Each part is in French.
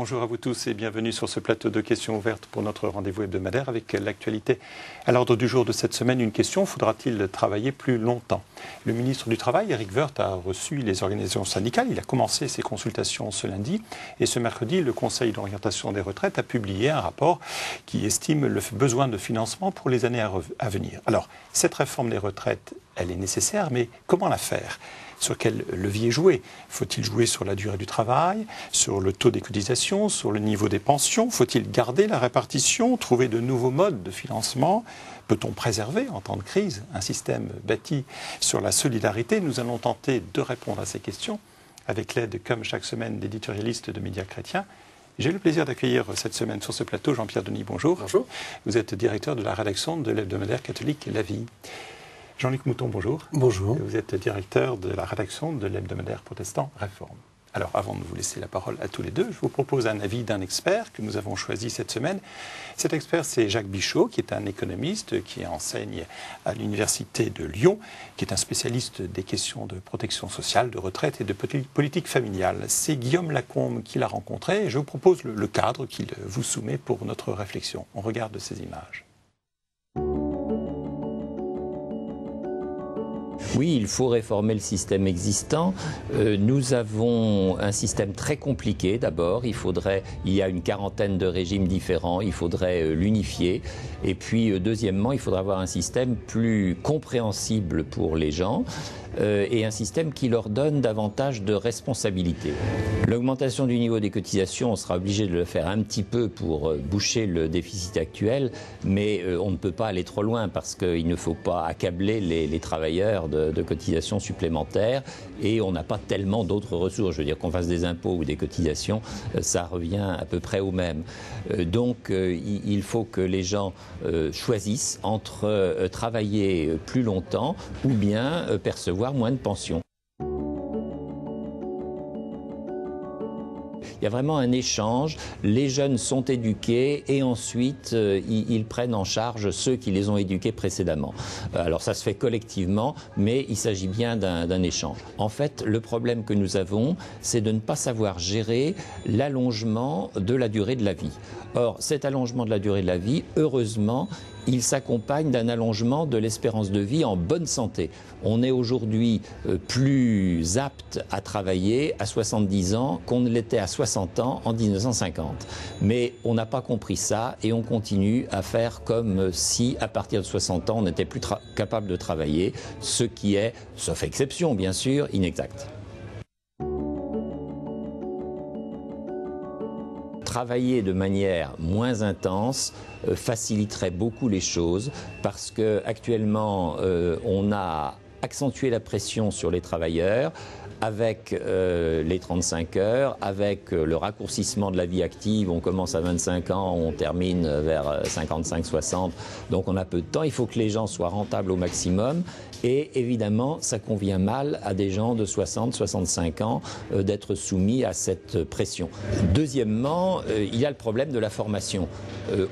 Bonjour à vous tous et bienvenue sur ce plateau de questions ouvertes pour notre rendez-vous hebdomadaire avec l'actualité. À l'ordre du jour de cette semaine, une question: faudra-t-il travailler plus longtemps? Le ministre du Travail, Éric Woerth, a reçu les organisations syndicales. Il a commencé ses consultations ce lundi et ce mercredi, le Conseil d'orientation des retraites a publié un rapport qui estime le besoin de financement pour les années à venir. Alors, cette réforme des retraites, elle est nécessaire, mais comment la faire? Sur quel levier jouer? Faut-il jouer sur la durée du travail, sur le taux des cotisations, sur le niveau des pensions? Faut-il garder la répartition, trouver de nouveaux modes de financement? Peut-on préserver, en temps de crise, un système bâti sur la solidarité? Nous allons tenter de répondre à ces questions avec l'aide, comme chaque semaine, d'éditorialistes de médias chrétiens. J'ai le plaisir d'accueillir cette semaine sur ce plateau Jean-Pierre Denis. Bonjour. Bonjour. Vous êtes directeur de la rédaction de l'hebdomadaire catholique La Vie. Jean-Luc Mouton, bonjour. Bonjour. Vous êtes directeur de la rédaction de l'hebdomadaire protestant Réforme. Alors, avant de vous laisser la parole à tous les deux, je vous propose un avis d'un expert que nous avons choisi cette semaine. Cet expert, c'est Jacques Bichot, qui est un économiste qui enseigne à l'Université de Lyon, qui est un spécialiste des questions de protection sociale, de retraite et de politique familiale. C'est Guillaume Lacombe qui l'a rencontré et je vous propose le cadre qu'il vous soumet pour notre réflexion. On regarde ces images. Oui, il faut réformer le système existant. Nous avons un système très compliqué d'abord. Il y a une quarantaine de régimes différents, il faudrait l'unifier. Et puis deuxièmement, il faudra avoir un système plus compréhensible pour les gens et un système qui leur donne davantage de responsabilités. L'augmentation du niveau des cotisations, on sera obligé de le faire un petit peu pour boucher le déficit actuel, mais on ne peut pas aller trop loin parce qu'il ne faut pas accabler les travailleurs de cotisations supplémentaires et on n'a pas tellement d'autres ressources. Je veux dire qu'on fasse des impôts ou des cotisations, ça revient à peu près au même. Donc il faut que les gens choisissent entre travailler plus longtemps ou bien percevoir moins de pensions. Il y a vraiment un échange, les jeunes sont éduqués et ensuite ils prennent en charge ceux qui les ont éduqués précédemment. Alors ça se fait collectivement, mais il s'agit bien d'un échange. En fait, le problème que nous avons, c'est de ne pas savoir gérer l'allongement de la durée de la vie. Or, cet allongement de la durée de la vie, heureusement, il s'accompagne d'un allongement de l'espérance de vie en bonne santé. On est aujourd'hui plus apte à travailler à 70 ans qu'on ne l'était à 60 ans en 1950. Mais on n'a pas compris ça et on continue à faire comme si à partir de 60 ans on n'était plus capable de travailler, ce qui est, sauf exception bien sûr, inexact. Travailler de manière moins intense faciliterait beaucoup les choses parce qu'actuellement on a accentué la pression sur les travailleurs avec les 35 heures, avec le raccourcissement de la vie active. On commence à 25 ans, on termine vers 55-60, donc on a peu de temps. Il faut que les gens soient rentables au maximum et évidemment ça convient mal à des gens de 60-65 ans d'être soumis à cette pression. Deuxièmement, il y a le problème de la formation.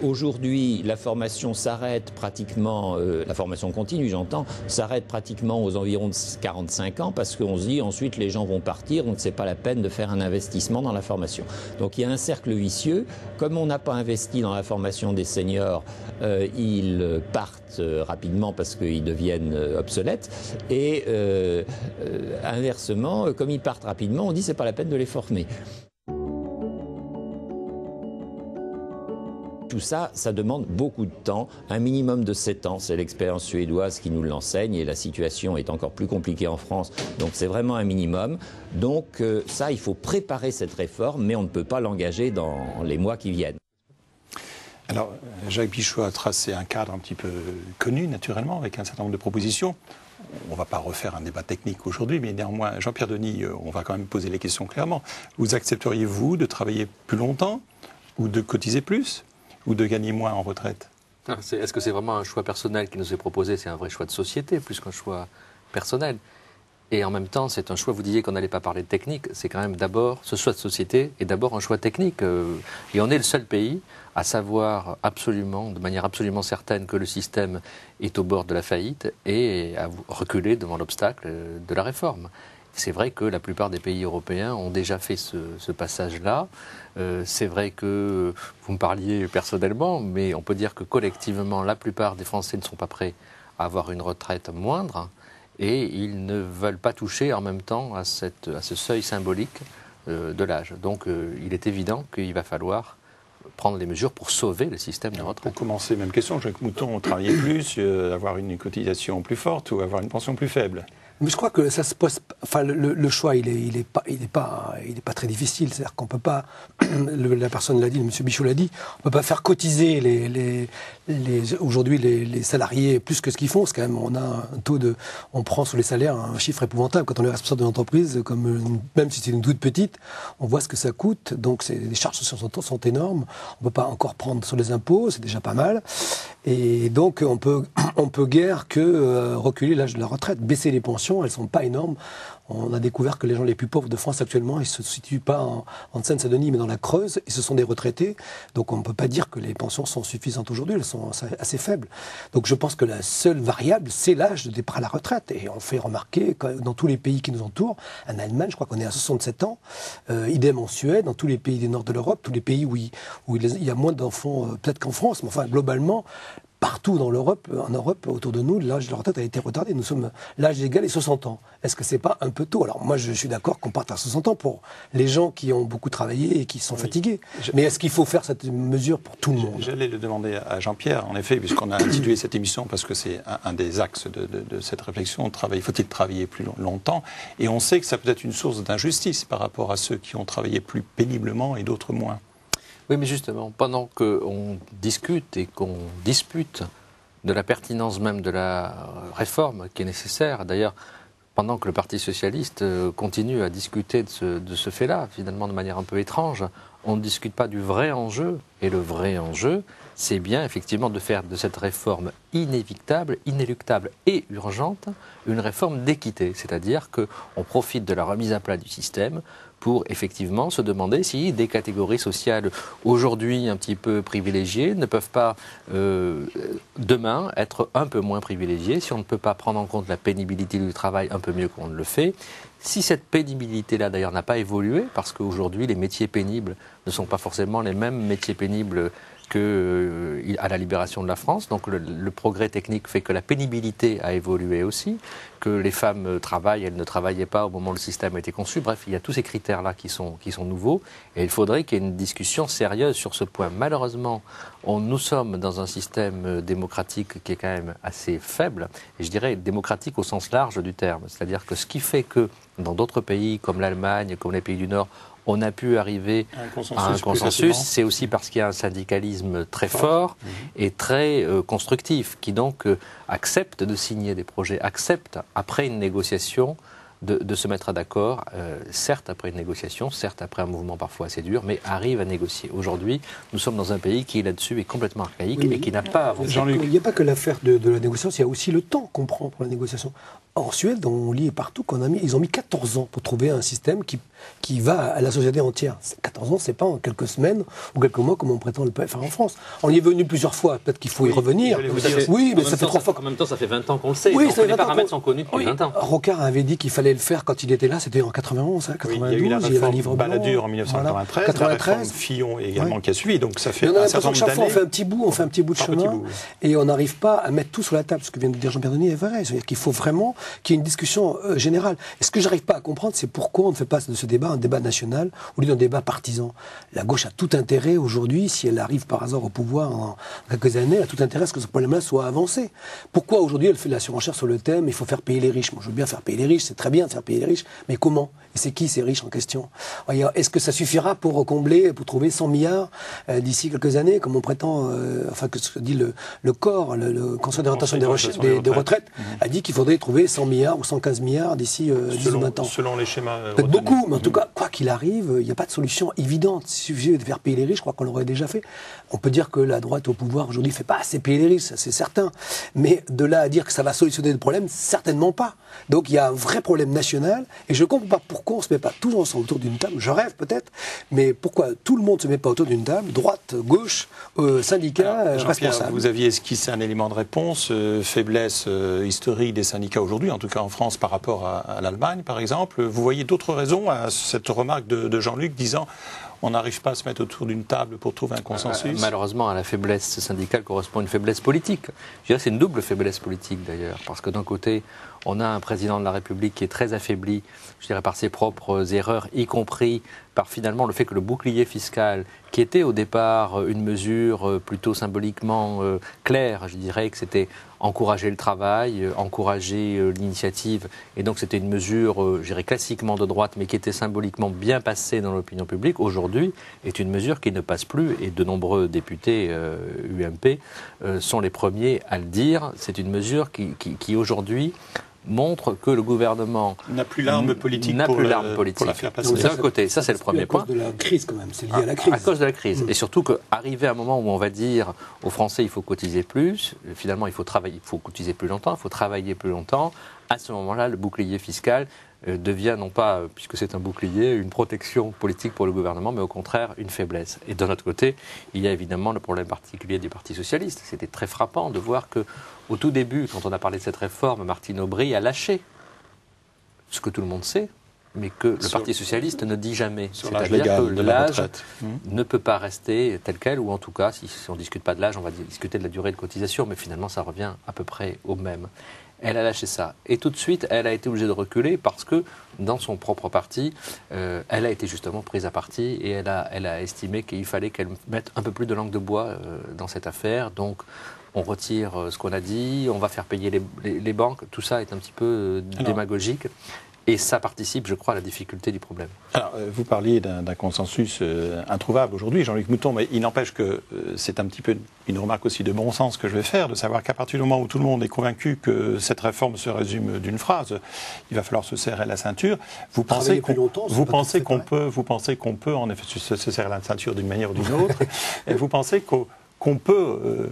Aujourd'hui, la formation s'arrête pratiquement, la formation continue j'entends, s'arrête pratiquement aux environs de 45 ans parce qu'on se dit ensuite les gens vont partir, donc c'est pas la peine de faire un investissement dans la formation. Donc il y a un cercle vicieux. Comme on n'a pas investi dans la formation des seniors, ils partent rapidement parce qu'ils deviennent obsolètes. Et inversement, comme ils partent rapidement, on dit c'est pas la peine de les former. Tout ça, ça demande beaucoup de temps, un minimum de 7 ans. C'est l'expérience suédoise qui nous l'enseigne et la situation est encore plus compliquée en France. Donc c'est vraiment un minimum. Donc ça, il faut préparer cette réforme, mais on ne peut pas l'engager dans les mois qui viennent. Alors, Jacques Bichot a tracé un cadre un petit peu connu, naturellement, avec un certain nombre de propositions. On ne va pas refaire un débat technique aujourd'hui, mais néanmoins, Jean-Pierre Denis, on va quand même poser les questions clairement. Vous accepteriez-vous de travailler plus longtemps ou de cotiser plus ou de gagner moins en retraite? Est-ce que c'est vraiment un choix personnel qui nous est proposé? C'est un vrai choix de société plus qu'un choix personnel. Et en même temps, c'est un choix, vous disiez qu'on n'allait pas parler de technique, c'est quand même d'abord, ce choix de société est d'abord un choix technique. Et on est le seul pays à savoir absolument, de manière absolument certaine que le système est au bord de la faillite et à reculer devant l'obstacle de la réforme. C'est vrai que la plupart des pays européens ont déjà fait ce passage-là. C'est vrai que vous me parliez personnellement, mais on peut dire que collectivement, la plupart des Français ne sont pas prêts à avoir une retraite moindre et ils ne veulent pas toucher en même temps à ce seuil symbolique de l'âge. Donc il est évident qu'il va falloir prendre des mesures pour sauver le système de retraite. Pour commencer, même question, Jacques Mouton, travailler plus, avoir une cotisation plus forte ou avoir une pension plus faible? Mais je crois que ça se pose. Enfin, le choix, il est pas très difficile. C'est-à-dire qu'on peut pas. La personne l'a dit, M. Bichot l'a dit. On peut pas faire cotiser aujourd'hui les salariés plus que ce qu'ils font. C'est quand même, on a un taux de. On prend sur les salaires un chiffre épouvantable. Quand on est responsable de l'entreprise, même si c'est une toute petite, on voit ce que ça coûte. Donc, les charges sociales sont énormes. On peut pas encore prendre sur les impôts. C'est déjà pas mal. Et donc, on peut guère que reculer l'âge de la retraite, baisser les pensions. Elles ne sont pas énormes. On a découvert que les gens les plus pauvres de France actuellement, ils ne se situent pas en Seine-Saint-Denis, mais dans la Creuse, et ce sont des retraités. Donc on ne peut pas dire que les pensions sont suffisantes aujourd'hui, elles sont assez faibles. Donc je pense que la seule variable, c'est l'âge de départ à la retraite. Et on fait remarquer que dans tous les pays qui nous entourent, en Allemagne, je crois qu'on est à 67 ans, idem en Suède, dans tous les pays du nord de l'Europe, tous les pays où il y a moins d'enfants, peut-être qu'en France, mais enfin globalement, partout en Europe, autour de nous, l'âge de la retraite a été retardé. Nous sommes l'âge légal est 60 ans. Est-ce que c'est pas un peu tôt? Alors moi, je suis d'accord qu'on parte à 60 ans pour les gens qui ont beaucoup travaillé et qui sont fatigués. Mais est-ce qu'il faut faire cette mesure pour tout le monde? J'allais le demander à Jean-Pierre, en effet, puisqu'on a intitulé cette émission, parce que c'est un des axes de cette réflexion. Faut-il travailler plus longtemps? Et on sait que ça peut être une source d'injustice par rapport à ceux qui ont travaillé plus péniblement et d'autres moins. Oui, mais justement, pendant qu'on discute et qu'on dispute de la pertinence même de la réforme qui est nécessaire, d'ailleurs, pendant que le Parti socialiste continue à discuter de ce fait-là, finalement de manière un peu étrange, on ne discute pas du vrai enjeu. Et le vrai enjeu, c'est bien effectivement de faire de cette réforme inévitable, inéluctable et urgente une réforme d'équité. C'est-à-dire qu'on profite de la remise à plat du système pour effectivement se demander si des catégories sociales aujourd'hui un petit peu privilégiées ne peuvent pas demain être un peu moins privilégiées, si on ne peut pas prendre en compte la pénibilité du travail un peu mieux qu'on ne le fait. Si cette pénibilité-là d'ailleurs n'a pas évolué, parce qu'aujourd'hui les métiers pénibles ne sont pas forcément les mêmes métiers pénibles qu'à la libération de la France. Donc le progrès technique fait que la pénibilité a évolué aussi, que les femmes travaillent, elles ne travaillaient pas au moment où le système a été conçu. Bref, il y a tous ces critères-là qui sont nouveaux et il faudrait qu'il y ait une discussion sérieuse sur ce point. Malheureusement, nous sommes dans un système démocratique qui est quand même assez faible, et je dirais démocratique au sens large du terme. C'est-à-dire que ce qui fait que dans d'autres pays comme l'Allemagne, comme les pays du Nord, on a pu arriver à un consensus, c'est aussi parce qu'il y a un syndicalisme très fort et très constructif, qui donc accepte de signer des projets, accepte, après une négociation, de se mettre d'accord, certes après une négociation, certes après un mouvement parfois assez dur, mais arrive à négocier. Aujourd'hui, nous sommes dans un pays qui là-dessus est complètement archaïque et qui n'a pas avancé. Il n'y a pas que l'affaire de la négociation, il y a aussi le temps qu'on prend pour la négociation. En Suède, on lit partout ils ont mis 14 ans pour trouver un système qui va à la société entière. 14 ans, c'est pas en quelques semaines ou quelques mois comme on prétend le faire en France. On y est venu plusieurs fois, peut-être qu'il faut y revenir. Oui, mais ça fait 3 fois. En même temps, ça fait 20 ans qu'on le sait. Oui, donc les paramètres sont connus depuis 20 ans. Rocard avait dit qu'il fallait le faire quand il était là, c'était en 91, 92. Il y a eu la réforme un livre Balladur en 1993, la réforme Fillon également qui a suivi, donc ça fait un certain nombre d'années. Chaque fois, on fait un petit bout de chemin et on n'arrive pas à mettre tout sur la table. Ce que vient de dire Jean-Pierre Denis est vrai. C'est-à-dire qu'il faut vraiment qu'il y ait une discussion générale. Et ce que j'arrive pas à comprendre, c'est pourquoi on ne fait pas de ce débat un débat national au lieu d'un débat partisan. La gauche a tout intérêt aujourd'hui, si elle arrive par hasard au pouvoir en quelques années, elle a tout intérêt à ce que ce problème-là soit avancé. Pourquoi aujourd'hui elle fait la surenchère sur le thème il faut faire payer les riches? Moi je veux bien faire payer les riches, c'est très bien de faire payer les riches, mais comment? Et c'est qui ces riches en question? Est-ce que ça suffira pour combler, pour trouver 100 milliards d'ici quelques années, comme on prétend, que ce que dit le COR, le Conseil d'orientation des retraites, a dit qu'il faudrait trouver 100 milliards ou 115 milliards d'ici 18 ans. Selon les schémas peut-être beaucoup, mais en tout cas, quoi qu'il arrive, il n'y a pas de solution évidente. Il suffit de faire payer les riches, je crois qu'on l'aurait déjà fait. On peut dire que la droite au pouvoir aujourd'hui ne fait pas assez payer les riches, c'est certain. Mais de là à dire que ça va solutionner le problème, certainement pas. Donc il y a un vrai problème national, et je ne comprends pas pourquoi on ne se met pas tous ensemble autour d'une table. Je rêve peut-être, mais pourquoi tout le monde ne se met pas autour d'une table, droite, gauche, syndicats, responsables. Vous aviez esquissé un élément de réponse, faiblesse historique des syndicats aujourd'hui, en tout cas en France par rapport à l'Allemagne par exemple. Vous voyez d'autres raisons à cette remarque de Jean-Luc disant on n'arrive pas à se mettre autour d'une table pour trouver un consensus? Malheureusement, à la faiblesse syndicale correspond une faiblesse politique. Je dirais que c'est une double faiblesse politique d'ailleurs, parce que d'un côté, on a un président de la République qui est très affaibli, je dirais, par ses propres erreurs, y compris par finalement le fait que le bouclier fiscal, qui était au départ une mesure plutôt symboliquement claire, je dirais que c'était encourager le travail, encourager l'initiative, et donc c'était une mesure, je dirais, classiquement de droite, mais qui était symboliquement bien passée dans l'opinion publique, aujourd'hui est une mesure qui ne passe plus, et de nombreux députés UMP sont les premiers à le dire. C'est une mesure qui aujourd'hui montre que le gouvernement n'a plus l'arme politique pour la faire passer. D'un côté, ça c'est le premier point. À cause de la crise quand même, c'est lié à la crise. À cause de la crise. Et surtout qu'arriver à un moment où on va dire aux Français il faut cotiser plus, finalement il faut travailler, il faut cotiser plus longtemps, il faut travailler plus longtemps, à ce moment-là le bouclier fiscal devient non pas, puisque c'est un bouclier, une protection politique pour le gouvernement, mais au contraire une faiblesse. Et d'un autre côté, il y a évidemment le problème particulier du Parti socialiste. C'était très frappant de voir que, au tout début, quand on a parlé de cette réforme, Martine Aubry a lâché ce que tout le monde sait, mais que le Parti socialiste ne dit jamais. C'est-à-dire que l'âge ne peut pas rester tel quel, ou en tout cas, si on ne discute pas de l'âge, on va discuter de la durée de cotisation, mais finalement ça revient à peu près au même. Elle a lâché ça. Et tout de suite, elle a été obligée de reculer parce que, dans son propre parti, elle a été justement prise à partie et elle a estimé qu'il fallait qu'elle mette un peu plus de langue de bois dans cette affaire. Donc, on retire ce qu'on a dit, on va faire payer les banques. Tout ça est un petit peu démagogique. Et ça participe, je crois, à la difficulté du problème. Alors, vous parliez d'un consensus introuvable aujourd'hui, Jean-Luc Mouton, mais il n'empêche que c'est un petit peu une remarque aussi de bon sens que je vais faire, de savoir qu'à partir du moment où tout le monde est convaincu que cette réforme se résume d'une phrase, il va falloir se serrer la ceinture. Vous pensez qu'on peut, en effet, se serrer la ceinture d'une manière ou d'une autre, et vous pensez qu'on peut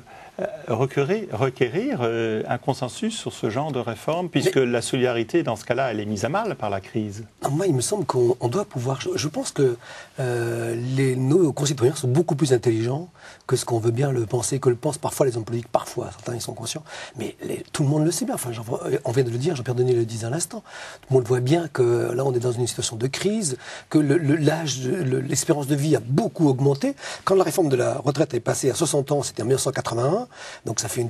requérir un consensus sur ce genre de réforme, puisque la solidarité, dans ce cas-là, elle est mise à mal par la crise? Moi, il me semble qu'on doit pouvoir... Je pense que nos concitoyens sont beaucoup plus intelligents que ce qu'on veut bien le penser, que le pensent parfois les hommes politiques. Parfois, certains, ils sont conscients. Mais tout le monde le sait bien. Enfin, on vient de le dire, Jean-Pierre Denis le disait à l'instant. Tout le monde voit bien que là, on est dans une situation de crise, que l'espérance de vie a beaucoup augmenté. Quand la réforme de la retraite est passée à 60 ans, c'était en 1981, donc ça fait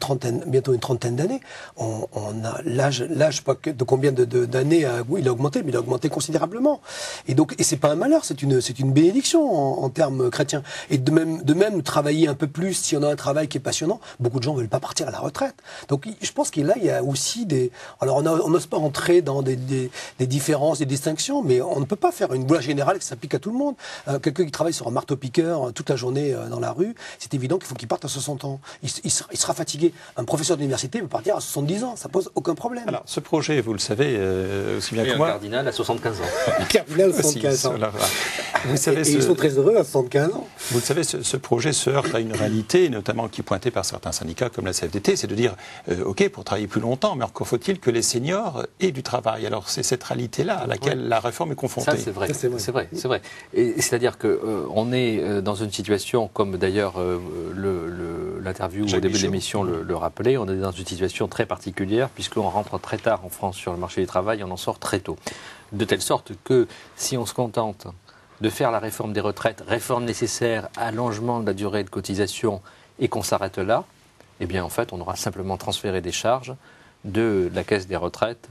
bientôt une trentaine d'années. On a l'âge, je sais pas de combien d'années il a augmenté, mais il a augmenté considérablement. Et c'est pas un malheur, c'est une bénédiction en termes chrétiens. Et de même travailler un peu plus, si on a un travail qui est passionnant, beaucoup de gens veulent pas partir à la retraite. Donc je pense qu'il y a aussi alors on n'ose pas entrer dans des différences, des distinctions, mais on ne peut pas faire une loi générale qui s'applique à tout le monde. Quelqu'un qui travaille sur un marteau-piqueur toute la journée dans la rue, c'est évident qu'il faut qu'il parte à 60 ans. Il sera fatigué. Un professeur d'université peut partir à 70 ans, ça pose aucun problème. Alors, ce projet, vous le savez aussi bien que moi... un cardinal à 75 ans. Un cardinal à 75 ans. Vous savez, ils sont très heureux à 75 ans. Vous le savez, ce projet se heurte à une réalité, notamment qui est pointée par certains syndicats comme la CFDT, c'est de dire, OK, pour travailler plus longtemps, mais encore faut-il que les seniors aient du travail. Alors, c'est cette réalité-là à laquelle la réforme est confrontée. Ça, c'est vrai. Et c'est-à-dire qu'on est dans une situation, comme d'ailleurs l'interview au début de l'émission le rappelait, on est dans une situation très particulière puisqu'on rentre très tard en France sur le marché du travail et on en sort très tôt. De telle sorte que si on se contente de faire la réforme des retraites, réforme nécessaire, allongement de la durée de cotisation et qu'on s'arrête là, eh bien en fait on aura simplement transféré des charges de la caisse des retraites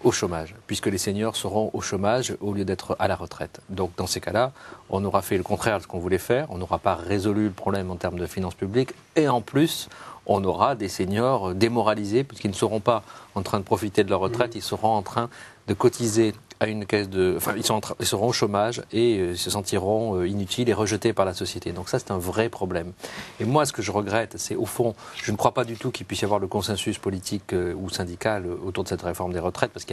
au chômage, puisque les seniors seront au chômage au lieu d'être à la retraite. Donc dans ces cas-là, on aura fait le contraire de ce qu'on voulait faire, on n'aura pas résolu le problème en termes de finances publiques, et en plus, on aura des seniors démoralisés, puisqu'ils ne seront pas en train de profiter de leur retraite, ils seront en train de cotiser à une caisse ils seront au chômage et se sentiront inutiles et rejetés par la société. Donc ça, c'est un vrai problème. Et moi, ce que je regrette, c'est au fond, je ne crois pas du tout qu'il puisse y avoir le consensus politique ou syndical autour de cette réforme des retraites, parce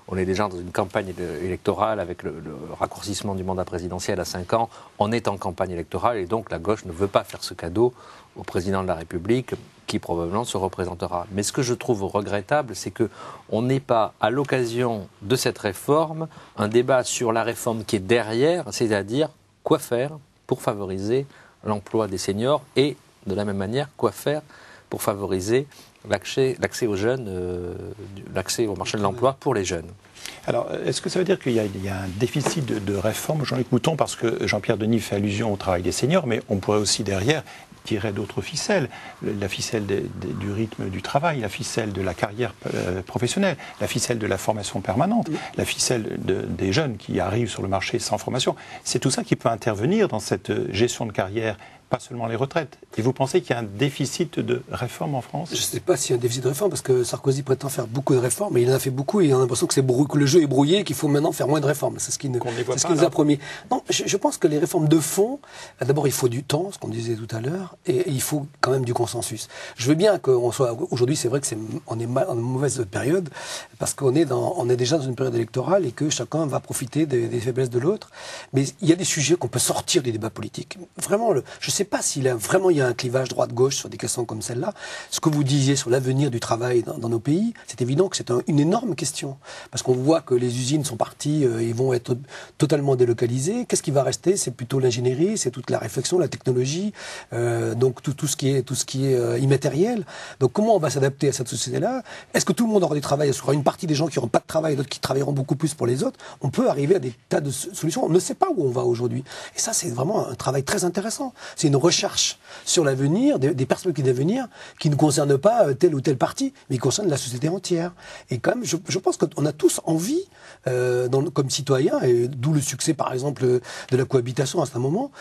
on est déjà dans une campagne électorale avec le raccourcissement du mandat présidentiel à 5 ans. On est en campagne électorale et donc la gauche ne veut pas faire ce cadeau au président de la République, qui probablement se représentera. Mais ce que je trouve regrettable, c'est qu'on n'ait pas, à l'occasion de cette réforme, un débat sur la réforme qui est derrière, c'est-à-dire quoi faire pour favoriser l'emploi des seniors et, de la même manière, quoi faire pour favoriser l'accès aux jeunes, l'accès au marché de l'emploi pour les jeunes. Alors, est-ce que ça veut dire qu'il y a un déficit de réforme, Jean-Luc Mouton, parce que Jean-Pierre Denis fait allusion au travail des seniors, mais on pourrait aussi derrière tirer d'autres ficelles, la ficelle du rythme du travail, la ficelle de la carrière professionnelle, la ficelle de la formation permanente, la ficelle des jeunes qui arrivent sur le marché sans formation. C'est tout ça qui peut intervenir dans cette gestion de carrière, pas seulement les retraites. Et vous pensez qu'il y a un déficit de réforme en France ? Je ne sais pas s'il y a un déficit de réforme, parce que Sarkozy prétend faire beaucoup de réformes, mais il en a fait beaucoup, et il a l'impression que le jeu est brouillé et qu'il faut maintenant faire moins de réformes. C'est ce qu'il nous a promis. Non, je pense que les réformes de fond, d'abord il faut du temps, ce qu'on disait tout à l'heure, et il faut quand même du consensus. Je veux bien qu'on soit... Aujourd'hui, c'est vrai qu'on est en mauvaise période, parce qu'on est déjà dans une période électorale et que chacun va profiter des faiblesses de l'autre. Mais il y a des sujets qu'on peut sortir du débat politique. Vraiment, je ne sais pas s'il y a un clivage droite-gauche sur des questions comme celle-là. Ce que vous disiez sur l'avenir du travail dans nos pays, c'est évident que c'est une énorme question. Parce qu'on voit que les usines sont parties et vont être totalement délocalisées. Qu'est-ce qui va rester ? C'est plutôt l'ingénierie, c'est toute la réflexion, la technologie, donc tout ce qui est immatériel. Donc comment on va s'adapter à cette société-là ? Est-ce que tout le monde aura du travail ? Est-ce qu'il y aura une partie des gens qui n'auront pas de travail et d'autres qui travailleront beaucoup plus pour les autres ? On peut arriver à des tas de solutions. On ne sait pas où on va aujourd'hui. Et ça, c'est vraiment un travail très intéressant. C'est une recherche sur l'avenir, des perspectives d'avenir qui ne concernent pas telle ou telle partie, mais qui concernent la société entière. Et quand même, je pense qu'on a tous envie, comme citoyens, et d'où le succès, par exemple, de la cohabitation à ce moment,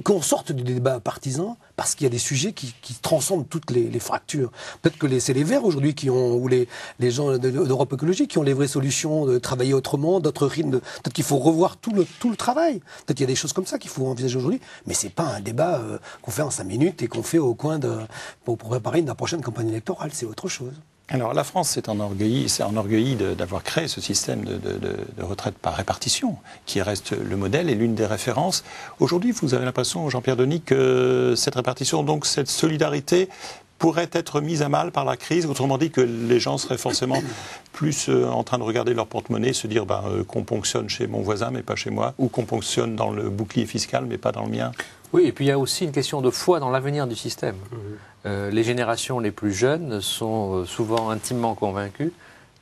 qu'on sorte du débat partisan, parce qu'il y a des sujets qui transcendent toutes les fractures. Peut-être que c'est les Verts aujourd'hui ou les gens d'Europe écologique qui ont les vraies solutions de travailler autrement, d'autres rythmes. Peut-être qu'il faut revoir tout le travail. Peut-être qu'il y a des choses comme ça qu'il faut envisager aujourd'hui. Mais c'est pas un débat qu'on fait en 5 minutes et qu'on fait au coin pour préparer la prochaine campagne électorale. C'est autre chose. Alors la France s'est enorgueillie d'avoir créé ce système de retraite par répartition, qui reste le modèle et l'une des références. Aujourd'hui, vous avez l'impression, Jean-Pierre Denis, que cette répartition, donc cette solidarité, pourrait être mise à mal par la crise, autrement dit que les gens seraient forcément plus en train de regarder leur porte-monnaie, se dire qu'on ponctionne chez mon voisin mais pas chez moi, ou qu'on ponctionne dans le bouclier fiscal mais pas dans le mien. Oui, et puis il y a aussi une question de foi dans l'avenir du système. Les générations les plus jeunes sont souvent intimement convaincus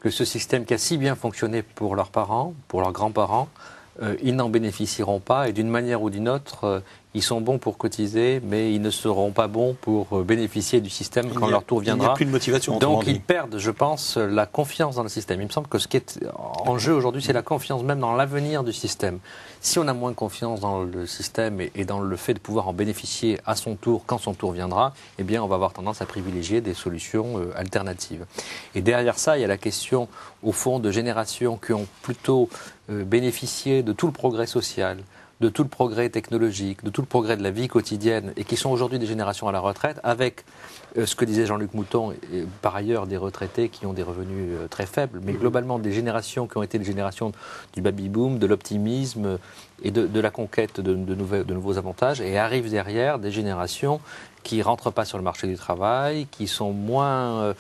que ce système qui a si bien fonctionné pour leurs parents, pour leurs grands-parents, ils n'en bénéficieront pas et d'une manière ou d'une autre, ils sont bons pour cotiser, mais ils ne seront pas bons pour bénéficier du système quand leur tour viendra. Il n'y a plus de motivation. Donc ils perdent, je pense, la confiance dans le système. Il me semble que ce qui est en jeu aujourd'hui, c'est la confiance même dans l'avenir du système. Si on a moins confiance dans le système et dans le fait de pouvoir en bénéficier à son tour, quand son tour viendra, eh bien on va avoir tendance à privilégier des solutions alternatives. Et derrière ça, il y a la question, au fond, de générations qui ont plutôt bénéficié de tout le progrès social, de tout le progrès technologique, de tout le progrès de la vie quotidienne et qui sont aujourd'hui des générations à la retraite avec ce que disait Jean-Luc Mouton, et par ailleurs des retraités qui ont des revenus très faibles, mais globalement des générations qui ont été des générations du baby-boom, de l'optimisme et de la conquête de nouveaux avantages, et arrivent derrière des générations qui ne rentrent pas sur le marché du travail, qui sont moins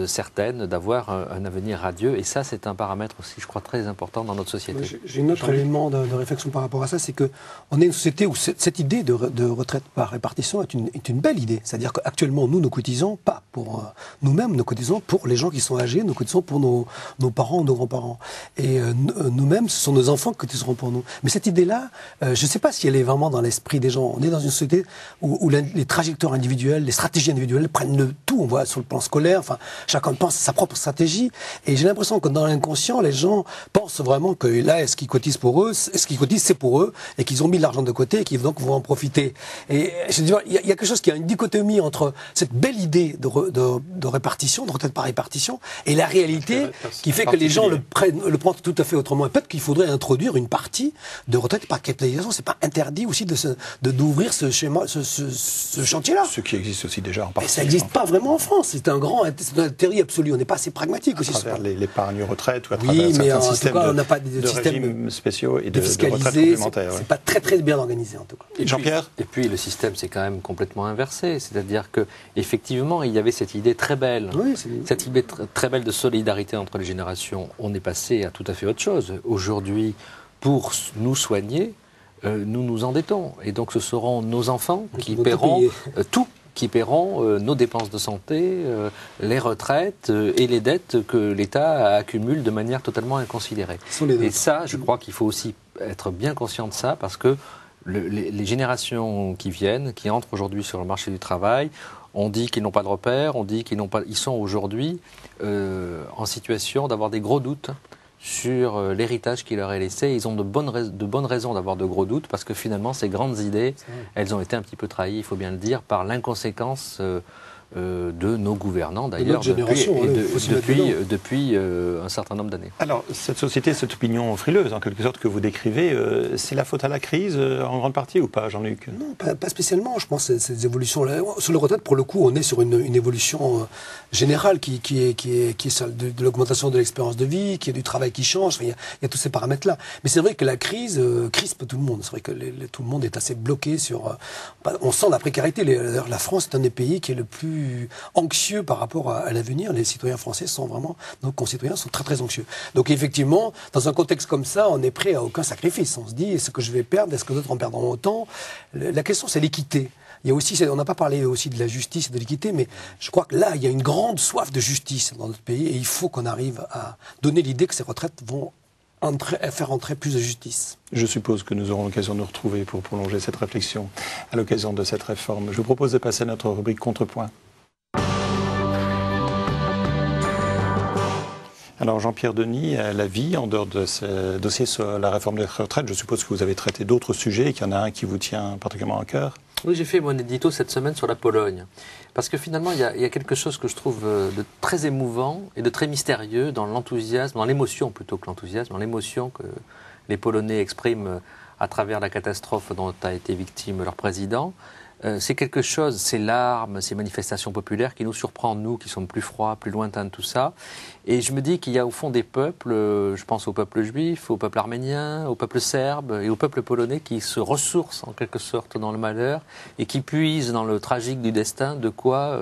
certaines d'avoir un avenir radieux. Et ça, c'est un paramètre aussi, je crois, très important dans notre société. J'ai un autre élément de réflexion par rapport à ça, c'est qu'on est une société où cette idée de retraite par répartition est une belle idée. C'est-à-dire qu'actuellement, nous cotisons pas pour nous-mêmes, nous cotisons pour les gens qui sont âgés, nous cotisons pour nos parents ou nos grands-parents. Et nous-mêmes, ce sont nos enfants qui cotiseront pour nous. Mais cette idée-là, je ne sais pas si elle est vraiment dans l'esprit des gens. On est dans une société où les trajectoires individuelles, les stratégies individuelles prennent le tout. On voit sur le plan scolaire, enfin, chacun pense à sa propre stratégie. Et j'ai l'impression que dans l'inconscient, les gens pensent vraiment que là, ce qu'ils cotisent pour eux, ce qu'ils cotisent, c'est pour eux, et qu'ils ont mis de l'argent de côté et qu'ils donc vont en profiter. Et je dis, il y a quelque chose qui a une dichotomie entre cette belle idée de répartition, de retraite par répartition, et la réalité qui fait que les gens le prennent tout à fait autrement. Et peut-être qu'il faudrait introduire une partie de retraite par capitalisation, c'est pas interdit aussi d'ouvrir ce chantier-là. Ce qui existe aussi déjà en Et partie. ça n'existe pas vraiment en France. C'est un intérêt absolu. On n'est pas assez pragmatique aussi. À travers l'épargne retraite ou à Oui, travers mais certains en tout systèmes cas, on n'a pas de de système régimes spéciaux et de retraite défiscalisé. complémentaire. C'est pas très très bien organisé en tout cas. Et Jean-Pierre ? Et puis le système s'est quand même complètement inversé. C'est-à-dire qu'effectivement, il y avait cette idée très belle, Oui, cette idée très belle de solidarité entre les générations. On est passé à tout à fait autre chose. Aujourd'hui, pour nous soigner, nous nous endettons. Et donc ce seront nos enfants qui paieront tout, qui paieront nos dépenses de santé, les retraites et les dettes que l'État accumule de manière totalement inconsidérée. Et ça, je crois qu'il faut aussi être bien conscient de ça, parce que les générations qui viennent, qui entrent aujourd'hui sur le marché du travail, on dit qu'ils n'ont pas de repères, on dit ils sont aujourd'hui en situation d'avoir des gros doutes sur l'héritage qui leur est laissé. Ils ont de bonnes raisons d'avoir de gros doutes, parce que finalement, ces grandes idées, elles ont été un petit peu trahies, il faut bien le dire, par l'inconséquence de nos gouvernants, d'ailleurs, depuis un certain nombre d'années. Alors, cette société, cette opinion frileuse, en quelque sorte, que vous décrivez, c'est la faute à la crise, en grande partie, ou pas, Jean-Luc ? Non, pas spécialement. Je pense que ces évolutions... Sur le retraite, pour le coup, on est sur une évolution générale qui est celle de l'augmentation de l'expérience de vie, qui est du travail qui change. Enfin, il y a tous ces paramètres-là. Mais c'est vrai que la crise crispe tout le monde. C'est vrai que tout le monde est assez bloqué sur... on sent la précarité. D'ailleurs, la France est un des pays qui est le plus anxieux par rapport à l'avenir. Les citoyens français sont vraiment, nos concitoyens sont très très anxieux. Donc effectivement, dans un contexte comme ça, on est prêt à aucun sacrifice. On se dit, est-ce que je vais perdre, est-ce que d'autres en perdront autant? La question, c'est l'équité. Il y a aussi, on n'a pas parlé aussi de la justice et de l'équité, mais je crois que là, il y a une grande soif de justice dans notre pays, et il faut qu'on arrive à donner l'idée que ces retraites vont faire entrer plus de justice. Je suppose que nous aurons l'occasion de nous retrouver pour prolonger cette réflexion à l'occasion de cette réforme. Je vous propose de passer à notre rubrique Contrepoint. Alors Jean-Pierre Denis, la vie, en dehors de ce dossier sur la réforme des retraites, je suppose que vous avez traité d'autres sujets et qu'il y en a un qui vous tient particulièrement à cœur. Oui, j'ai fait mon édito cette semaine sur la Pologne. Parce que finalement, il y a quelque chose que je trouve de très émouvant et de très mystérieux dans l'enthousiasme, dans l'émotion plutôt que l'enthousiasme, dans l'émotion que les Polonais expriment à travers la catastrophe dont a été victime leur président. C'est quelque chose, ces larmes, ces manifestations populaires qui nous surprend, nous qui sommes plus froids, plus lointains de tout ça. Et je me dis qu'il y a au fond des peuples, je pense au peuple juif, au peuple arménien, au peuple serbe et au peuple polonais qui se ressourcent en quelque sorte dans le malheur et qui puisent dans le tragique du destin de quoi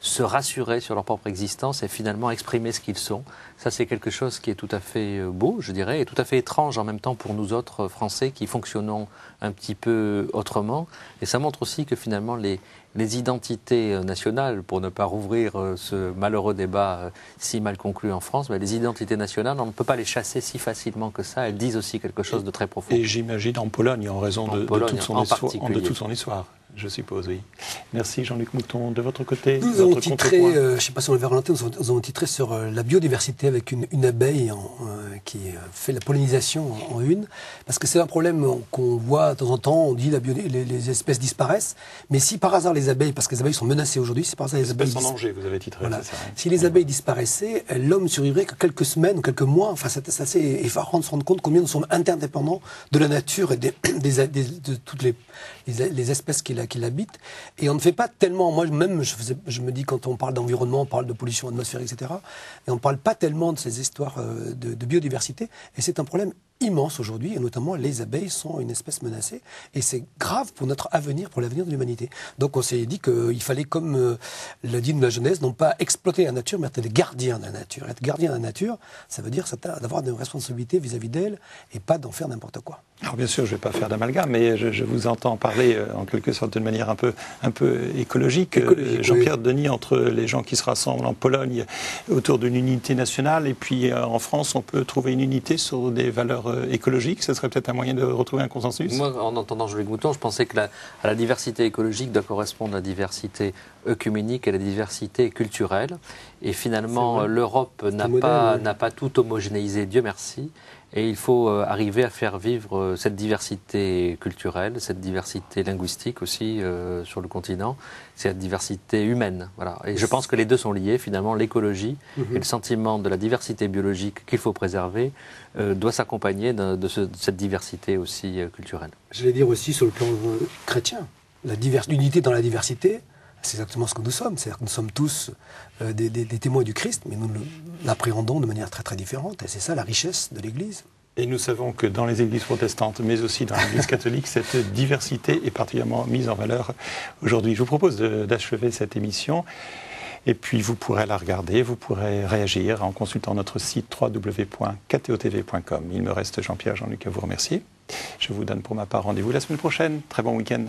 se rassurer sur leur propre existence et finalement exprimer ce qu'ils sont. Ça, c'est quelque chose qui est tout à fait beau, je dirais, et tout à fait étrange en même temps pour nous autres Français qui fonctionnons un petit peu autrement. Et ça montre aussi que finalement les identités nationales, pour ne pas rouvrir ce malheureux débat si mal conclu en France, mais les identités nationales, on ne peut pas les chasser si facilement que ça. Elles disent aussi quelque chose de très profond. Et j'imagine en Pologne, en raison de toute son histoire. Je suppose, oui. Merci Jean-Luc Mouton. De votre côté, nous avons titré, je ne sais pas si on le verra en antenne, nous avons titré sur la biodiversité avec une abeille qui fait la pollinisation en une. Parce que c'est un problème qu'on voit de temps en temps, on dit les espèces disparaissent. Mais si par hasard les abeilles, parce que les abeilles sont menacées aujourd'hui, si par hasard les abeilles en danger, vous avez titré, voilà. C'est ça, hein. Si les abeilles disparaissaient, l'homme survivrait que quelques semaines ou quelques mois. Enfin, c'est assez effarant de se rendre compte combien nous sommes interdépendants de la nature et de toutes les espèces qui l'habitent. Et on ne fait pas tellement, moi-même, je me dis, quand on parle d'environnement, on parle de pollution atmosphérique, etc. Et on ne parle pas tellement de ces histoires de biodiversité. Et c'est un problème immense aujourd'hui, et notamment les abeilles sont une espèce menacée, et c'est grave pour notre avenir, pour l'avenir de l'humanité. Donc on s'est dit qu'il fallait, comme l'a dit la jeunesse, non pas exploiter la nature, mais être des gardiens de la nature. Être gardien de la nature, ça veut dire d'avoir des responsabilités vis-à-vis d'elle, et pas d'en faire n'importe quoi. Alors bien sûr, je ne vais pas faire d'amalgame, mais je vous entends parler en quelque sorte d'une manière un peu écologique. Jean-Pierre Denis, entre les gens qui se rassemblent en Pologne autour d'une unité nationale, et puis en France, on peut trouver une unité sur des valeurs écologiques. Ce serait peut-être un moyen de retrouver un consensus. Moi, en entendant Jean-Luc Mouton, je pensais que à la diversité écologique doit correspondre la diversité œcuménique et la diversité culturelle. Et finalement, l'Europe n'a pas tout homogénéisé, Dieu merci. Et il faut arriver à faire vivre cette diversité culturelle, cette diversité linguistique aussi sur le continent, cette diversité humaine. Voilà. Et je pense que les deux sont liés. Finalement, l'écologie et le sentiment de la diversité biologique qu'il faut préserver doit s'accompagner de cette diversité aussi culturelle. J'allais dire aussi sur le plan chrétien, l'unité dans la diversité. C'est exactement ce que nous sommes. C'est-à-dire que nous sommes tous des témoins du Christ, mais nous l'appréhendons de manière très très différente. Et c'est ça la richesse de l'Église. Et nous savons que dans les églises protestantes, mais aussi dans l'Église catholique, cette diversité est particulièrement mise en valeur aujourd'hui. Je vous propose d'achever cette émission. Et puis vous pourrez la regarder, vous pourrez réagir en consultant notre site www.ktotv.com. Il me reste Jean-Pierre, Jean-Luc à vous remercier. Je vous donne pour ma part rendez-vous la semaine prochaine. Très bon week-end.